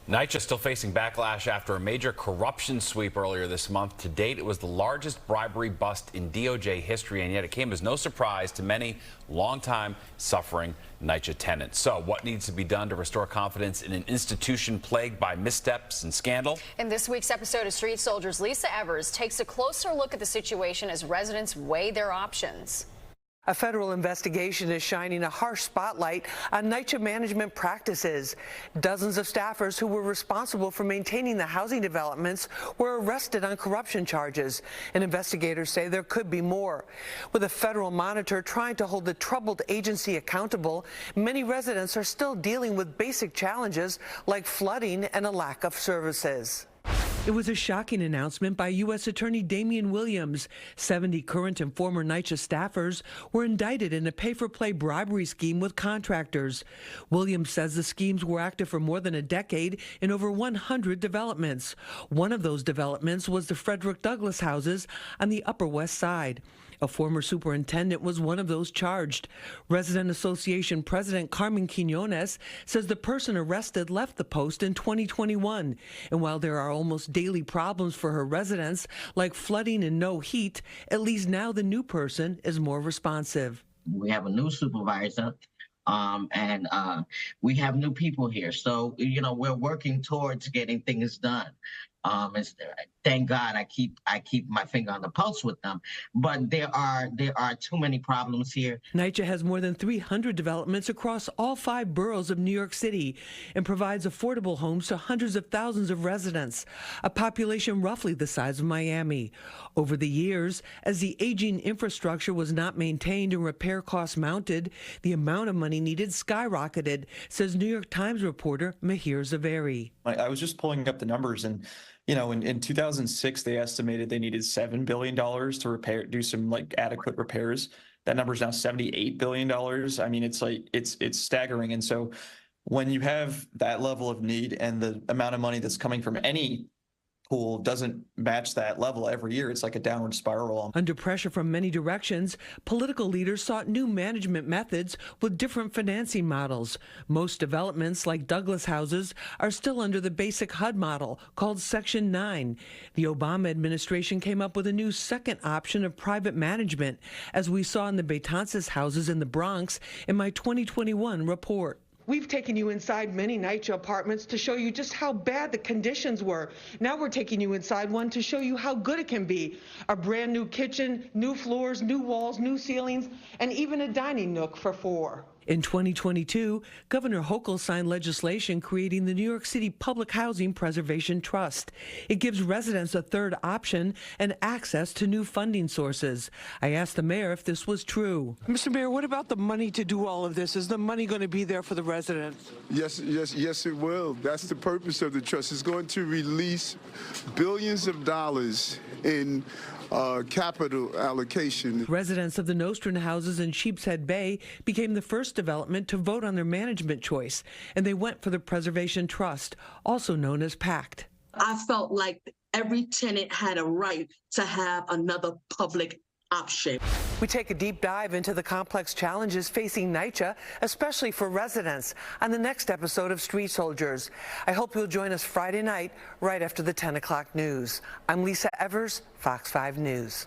NYCHA still facing backlash after a major corruption sweep earlier this month. To date, it was the largest bribery bust in DOJ history, and yet it came as no surprise to many longtime suffering NYCHA tenants. So what needs to be done to restore confidence in an institution plagued by missteps and scandal? In this week's episode of Street Soldiers, Lisa Evers takes a closer look at the situation as residents weigh their options. A federal investigation is shining a harsh spotlight on NYCHA management practices. Dozens of staffers who were responsible for maintaining the housing developments were arrested on corruption charges, and investigators say there could be more. With a federal monitor trying to hold the troubled agency accountable, many residents are still dealing with basic challenges like flooding and a lack of services. It was a shocking announcement by U.S. Attorney Damian Williams. 70 current and former NYCHA staffers were indicted in a pay-for-play bribery scheme with contractors. Williams says the schemes were active for more than a decade in over 100 developments. One of those developments was the Frederick Douglass houses on the Upper West Side. A former superintendent was one of those charged. Resident Association President Carmen Quinones says the person arrested left the post in 2021. And while there are almost daily problems for her residents, like flooding and no heat, at least now the new person is more responsive. We have a new supervisor, and we have new people here. So, we're working towards getting things done. Thank God I keep my finger on the pulse with them, but there are too many problems here. NYCHA has more than 300 developments across all 5 boroughs of New York City and provides affordable homes to hundreds of thousands of residents, a population roughly the size of Miami. Over the years, as the aging infrastructure was not maintained and repair costs mounted, the amount of money needed skyrocketed, says New York Times reporter Mihir Zaveri. I was just pulling up the numbers, and in 2006, they estimated they needed $7 billion to do some adequate repairs. That number is now $78 billion. I mean, it's staggering. And so when you have that level of need and the amount of money that's coming from any pool doesn't match that level every year, it's like a downward spiral. Under pressure from many directions, political leaders sought new management methods with different financing models. Most developments, like Douglas houses, are still under the basic HUD model called Section 9. The Obama administration came up with a new second option of private management, as we saw in the Betances houses in the Bronx in my 2021 report. We've taken you inside many NYCHA apartments to show you just how bad the conditions were. Now we're taking you inside one to show you how good it can be. A brand new kitchen, new floors, new walls, new ceilings, and even a dining nook for 4. In 2022, Governor Hochul signed legislation creating the New York City Public Housing Preservation Trust. It gives residents a third option and access to new funding sources. I asked the mayor if this was true. Mr. Mayor, what about the money to do all of this? Is the money going to be there for the residents? Yes, it will. That's the purpose of the trust. It's going to release billions of dollars in capital allocation. Residents of the Nostrand houses in Sheepshead Bay became the first development to vote on their management choice, and they went for the Preservation Trust, also known as PACT. I felt like every tenant had a right to have another public option. We take a deep dive into the complex challenges facing NYCHA, especially for residents, on the next episode of Street Soldiers. I hope you'll join us Friday night, right after the 10 o'clock news. I'm Lisa Evers, Fox 5 News.